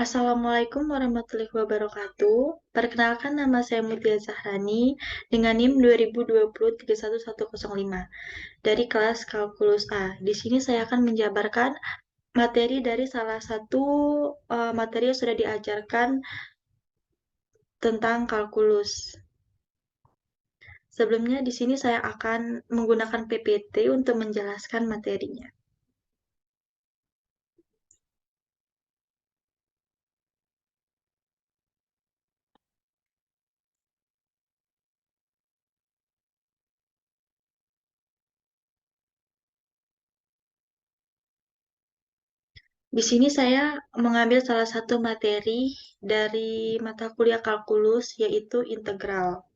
Assalamualaikum warahmatullahi wabarakatuh. Perkenalkan, nama saya Mutia Zahrani dengan NIM 2020-31105 dari kelas Kalkulus A. Di sini saya akan menjabarkan materi dari salah satu materi yang sudah diajarkan tentang kalkulus. Sebelumnya di sini saya akan menggunakan PPT untuk menjelaskan materinya. Di sini saya mengambil salah satu materi dari mata kuliah kalkulus, yaitu integral.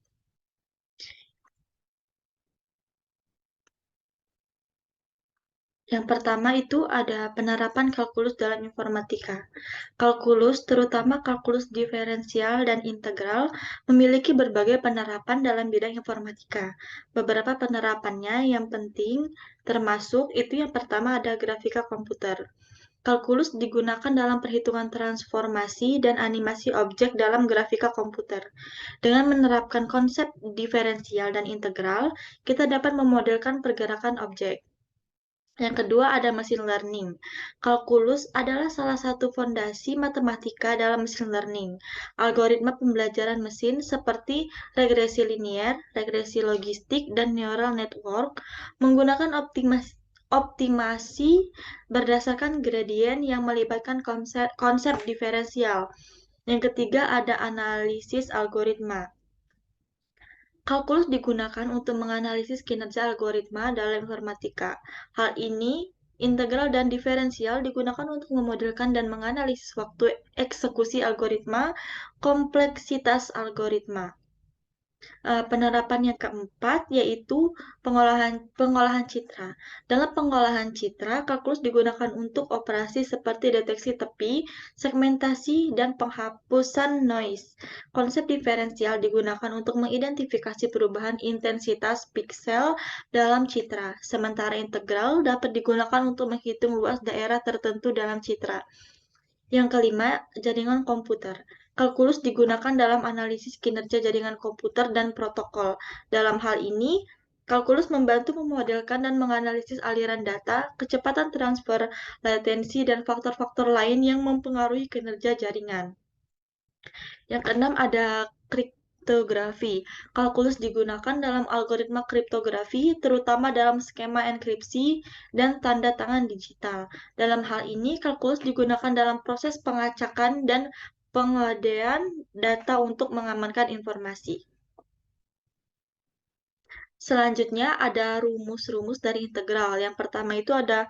Yang pertama itu ada penerapan kalkulus dalam informatika. Kalkulus, terutama kalkulus diferensial dan integral, memiliki berbagai penerapan dalam bidang informatika. Beberapa penerapannya yang penting termasuk itu yang pertama ada grafika komputer. Kalkulus digunakan dalam perhitungan transformasi dan animasi objek dalam grafika komputer. Dengan menerapkan konsep diferensial dan integral, kita dapat memodelkan pergerakan objek. Yang kedua ada machine learning. Kalkulus adalah salah satu fondasi matematika dalam machine learning. Algoritma pembelajaran mesin seperti regresi linier, regresi logistik, dan neural network menggunakan optimasi berdasarkan gradien yang melibatkan konsep diferensial. Yang ketiga ada analisis algoritma. Kalkulus digunakan untuk menganalisis kinerja algoritma dalam informatika. Hal ini, integral dan diferensial digunakan untuk memodelkan dan menganalisis waktu eksekusi algoritma, kompleksitas algoritma. Penerapan yang keempat yaitu pengolahan citra. Dalam pengolahan citra, kalkulus digunakan untuk operasi seperti deteksi tepi, segmentasi, dan penghapusan noise. Konsep diferensial digunakan untuk mengidentifikasi perubahan intensitas piksel dalam citra, sementara integral dapat digunakan untuk menghitung luas daerah tertentu dalam citra. Yang kelima, jaringan komputer. Kalkulus digunakan dalam analisis kinerja jaringan komputer dan protokol. Dalam hal ini, kalkulus membantu memodelkan dan menganalisis aliran data, kecepatan transfer, latensi, dan faktor-faktor lain yang mempengaruhi kinerja jaringan. Yang keenam ada kriptografi. Kalkulus digunakan dalam algoritma kriptografi, terutama dalam skema enkripsi dan tanda tangan digital. Dalam hal ini, kalkulus digunakan dalam proses pengacakan dan pengadaan data untuk mengamankan informasi. Selanjutnya ada rumus-rumus dari integral. Yang pertama itu ada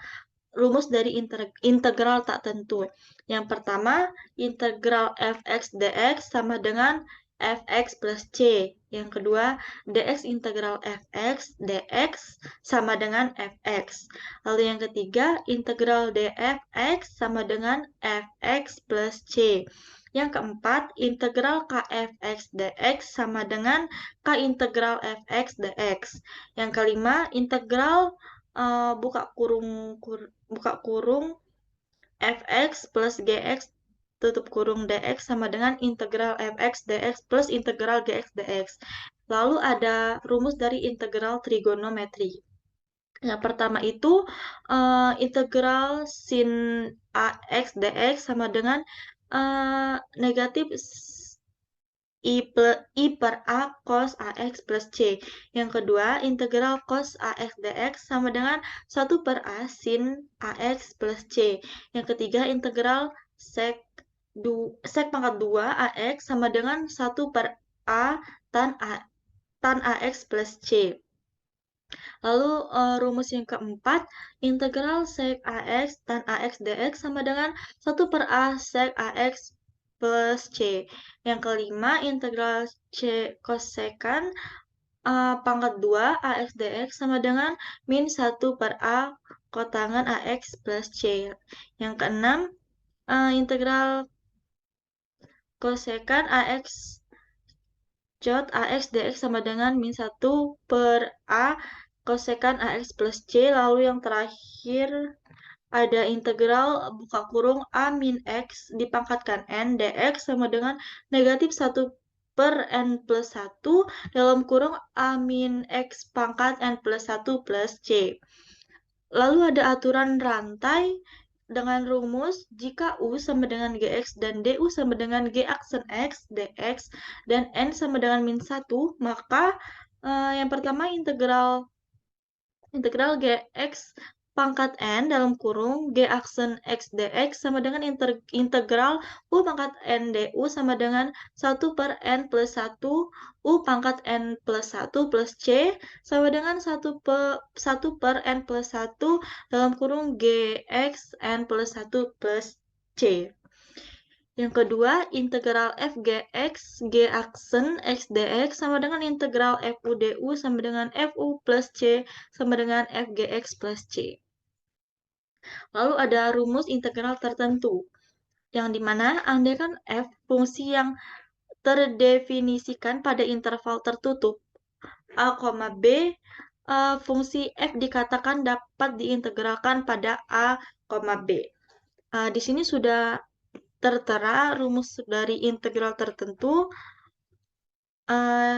rumus dari integral tak tentu. Yang pertama, integral fx dx sama dengan fx plus c. Yang kedua, dx integral fx dx sama dengan fx. Lalu yang ketiga, integral dfx sama dengan fx plus c. Yang keempat, integral kfx dx sama dengan k integral fx dx. Yang kelima, integral buka kurung fx plus gx tutup kurung dx sama dengan integral fx dx plus integral gx dx. Lalu ada rumus dari integral trigonometri. Yang pertama itu integral sin ax dx sama dengan negatif I per A cos AX plus C. Yang kedua, integral cos AX dx sama dengan 1 per A sin AX plus C. Yang ketiga, integral sec pangkat 2 AX sama dengan 1 per A tan AX plus C. Lalu rumus yang keempat, integral sec AX tan AX dx sama dengan 1 per A sec AX plus C. Yang kelima, integral C kosekan pangkat 2 AX dx sama dengan min 1 per A kotangan AX plus C. Yang keenam, integral kosekan AX jot AX dx sama dengan min 1 per A kosekan AX plus C. Lalu yang terakhir ada integral buka kurung A min X dipangkatkan N dx sama dengan negatif 1 per N plus 1 dalam kurung A min X pangkat N plus 1 plus C. Lalu ada aturan rantai dengan rumus jika U sama dengan Gx dan Du sama dengan G aksen X, dx, dan N sama dengan min 1, maka yang pertama integral Gx pangkat N dalam kurung G aksen X dx sama dengan integral U pangkat N du sama dengan 1 per N plus 1 U pangkat N plus 1 plus C sama dengan 1 per N plus 1 dalam kurung Gx N plus 1 plus C. Yang kedua, integral f gx g aksen x dx sama dengan integral fu du sama dengan fu plus c sama dengan f gx plus c. Lalu ada rumus integral tertentu, yang dimana andaikan f fungsi yang terdefinisikan pada interval tertutup a, b, fungsi f dikatakan dapat diintegralkan pada a, b. Di sini sudah tertera rumus dari integral tertentu.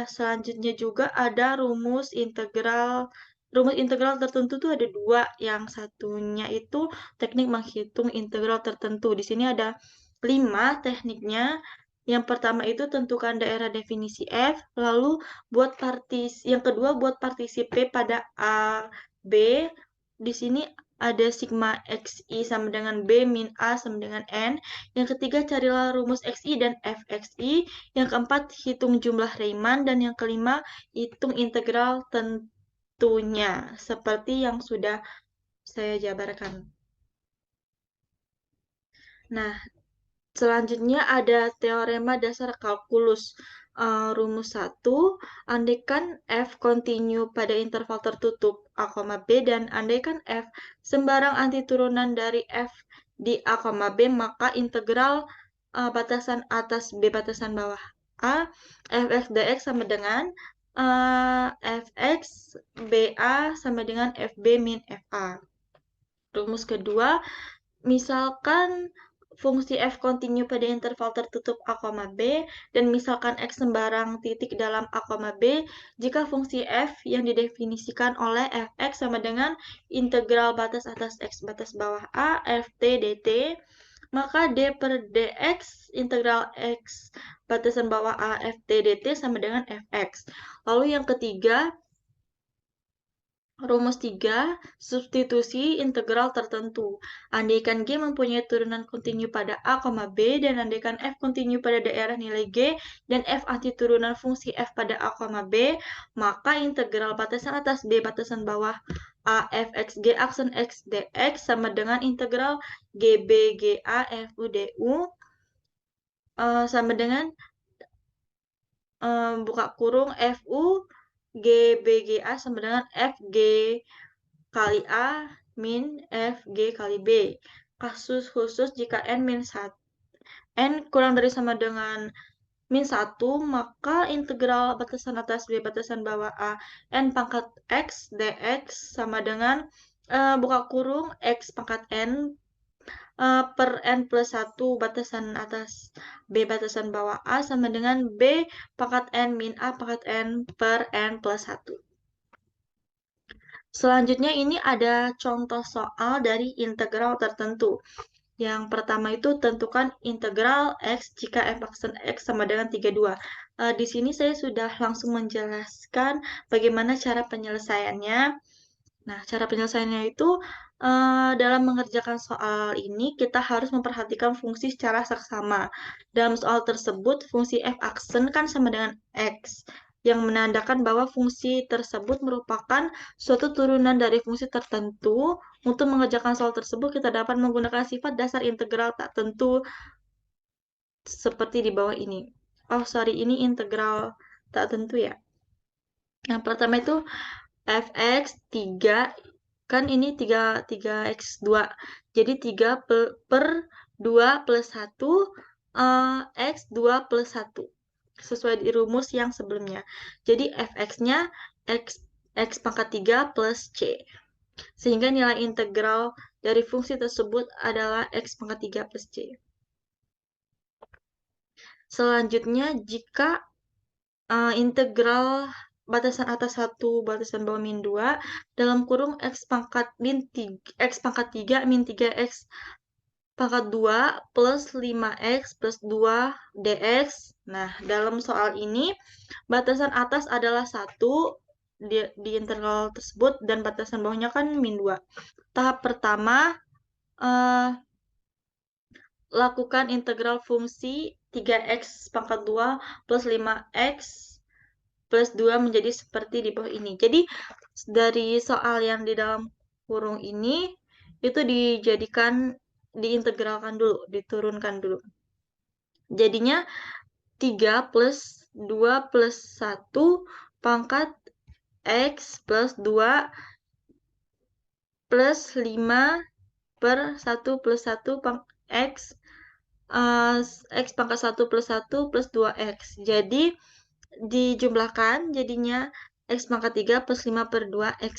Selanjutnya juga ada rumus integral tertentu tuh ada dua. Yang satunya itu teknik menghitung integral tertentu. Di sini ada 5 tekniknya. Yang pertama itu tentukan daerah definisi F, lalu yang kedua buat partisi P pada A, B. Di sini ada sigma XI sama dengan B min A sama dengan N. Yang ketiga carilah rumus XI dan FXI. Yang keempat hitung jumlah Riemann. Dan yang kelima hitung integral tentunya, seperti yang sudah saya jabarkan. Nah, selanjutnya ada teorema dasar kalkulus. Rumus 1, andaikan F kontinu pada interval tertutup A, B, dan andaikan F sembarang antiturunan dari F di A, B, maka integral batasan atas B batasan bawah A, fx dx sama dengan fx BA sama dengan FB min FA. Rumus kedua, misalkan fungsi f kontinu pada interval tertutup A, B, dan misalkan x sembarang titik dalam A, B, jika fungsi f yang didefinisikan oleh fx sama dengan integral batas atas x batas bawah A, ft dt, maka d per dx integral x batasan bawah A, ft dt sama dengan fx. Lalu yang ketiga, rumus 3, substitusi integral tertentu. Andaikan G mempunyai turunan kontinu pada A, B, dan andaikan F kontinu pada daerah nilai G, dan F antiturunan fungsi F pada A, B, maka integral batasan atas B batasan bawah A, F, X, G, aksen X, dx, sama dengan integral GB, GA, FU, DU, sama dengan buka kurung FU, GBGA sama dengan FG kali A min FG kali B. Kasus khusus jika N kurang dari sama dengan min 1, maka integral batasan atas B batasan bawah A N pangkat X dx sama dengan buka kurung X pangkat N per N plus 1 batasan atas B batasan bawah A sama dengan B pangkat N min A pangkat N per N plus 1. Selanjutnya ini ada contoh soal dari integral tertentu. Yang pertama itu tentukan integral X jika f aksen X sama dengan 32. Di sini saya sudah langsung menjelaskan bagaimana cara penyelesaiannya. Nah, cara penyelesaiannya itu dalam mengerjakan soal ini kita harus memperhatikan fungsi secara saksama. Dalam soal tersebut, fungsi f aksen kan sama dengan X, yang menandakan bahwa fungsi tersebut merupakan suatu turunan dari fungsi tertentu. Untuk mengerjakan soal tersebut, kita dapat menggunakan sifat dasar integral tak tentu seperti di bawah ini. Oh, sorry, ini integral tak tentu ya. Yang pertama itu fx 3, kan ini 3x2. Jadi 3 per 2 plus 1, x 2 plus 1. Sesuai di rumus yang sebelumnya. Jadi fx-nya x pangkat 3 plus c. Sehingga nilai integral dari fungsi tersebut adalah X pangkat 3 plus C. Selanjutnya, jika integral batasan atas 1, batasan bawah min 2, dalam kurung X pangkat 3 min 3X pangkat 2 plus 5X plus 2 dx. Nah, dalam soal ini, batasan atas adalah 1 di integral tersebut, dan batasan bawahnya kan min 2. Tahap pertama, lakukan integral fungsi 3X pangkat 2 plus 5X plus 2 menjadi seperti di bawah ini. Jadi, dari soal yang di dalam kurung ini, itu diintegralkan dulu, diturunkan dulu. Jadinya 3 plus 2 plus 1 pangkat X plus 2 plus 5 per 1 plus 1 X X pangkat 1 plus 1 plus 2X. Jadi, dijumlahkan jadinya X pangkat 3 plus 5 per 2 X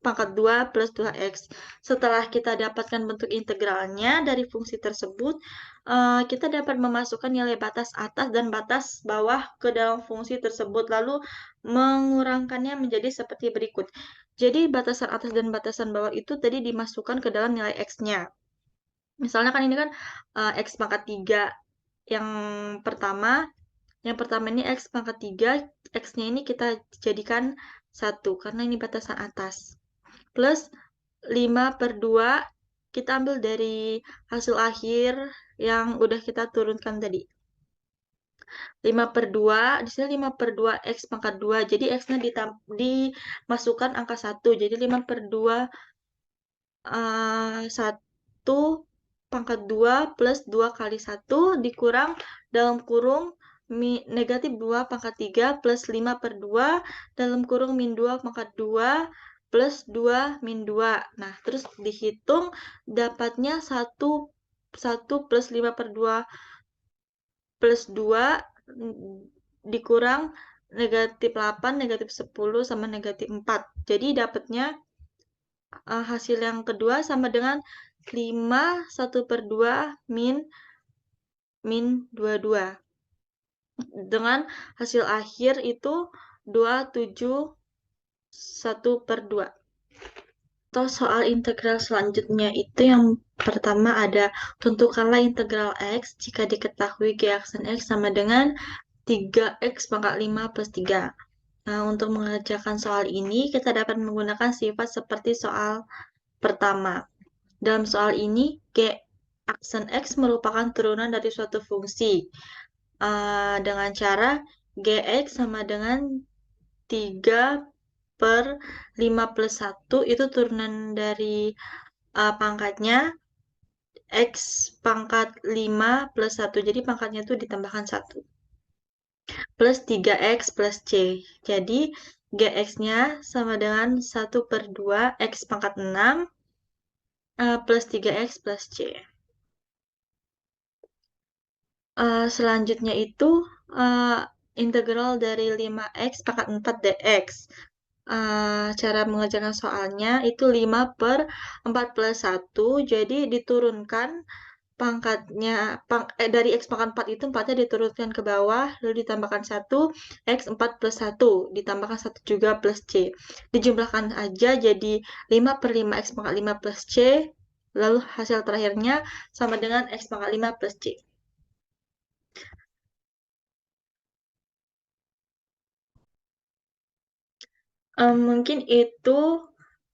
pangkat 2 plus 2X. Setelah kita dapatkan bentuk integralnya dari fungsi tersebut, kita dapat memasukkan nilai batas atas dan batas bawah ke dalam fungsi tersebut, lalu mengurangkannya menjadi seperti berikut. Jadi, batasan atas dan batasan bawah itu tadi dimasukkan ke dalam nilai X-nya. Misalnya kan ini kan X pangkat 3 yang pertama. Yang pertama ini X pangkat 3, X-nya ini kita jadikan 1, karena ini batasan atas. Plus 5 per 2, kita ambil dari hasil akhir yang udah kita turunkan tadi. 5 per 2, di sini 5 per 2 X pangkat 2, jadi X-nya dimasukkan angka 1, jadi 5 per 2 1 pangkat 2 plus 2 kali 1 dikurang dalam kurung negatif 2 pangkat 3 plus 5 per 2 dalam kurung min 2 pangkat 2 plus 2 min 2. Nah, terus dihitung dapatnya 1 plus 5 per 2 plus 2 dikurang negatif 8, negatif 10, sama negatif 4. Jadi dapatnya hasil yang kedua sama dengan 5 1 per 2 min 22. Dengan hasil akhir itu 27 1 per 2. Atau soal integral selanjutnya itu yang pertama ada, tentukanlah integral X jika diketahui G aksen X sama dengan 3X pangkat 5 plus 3. Nah, untuk mengerjakan soal ini, kita dapat menggunakan sifat seperti soal pertama. Dalam soal ini, G aksen X merupakan turunan dari suatu fungsi. Dengan cara Gx sama dengan 3 per 5 plus 1, itu turunan dari pangkatnya X pangkat 5 plus 1. Jadi pangkatnya itu ditambahkan 1. Plus 3X plus C. Jadi Gx-nya sama dengan 1 per 2 X pangkat 6 plus 3X plus C. Selanjutnya itu integral dari 5X pangkat 4 dx. Cara mengerjakan soalnya itu 5 per 4 plus 1, jadi diturunkan pangkatnya, dari X pangkat 4 itu 4-nya diturunkan ke bawah, lalu ditambahkan 1, X 4 plus 1, ditambahkan 1 juga plus C. Dijumlahkan aja jadi 5 per 5 X pangkat 5 plus C, lalu hasil terakhirnya sama dengan X pangkat 5 plus C. Mungkin itu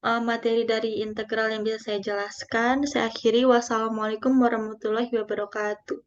materi dari integral yang bisa saya jelaskan. Saya akhiri. Wassalamualaikum warahmatullahi wabarakatuh.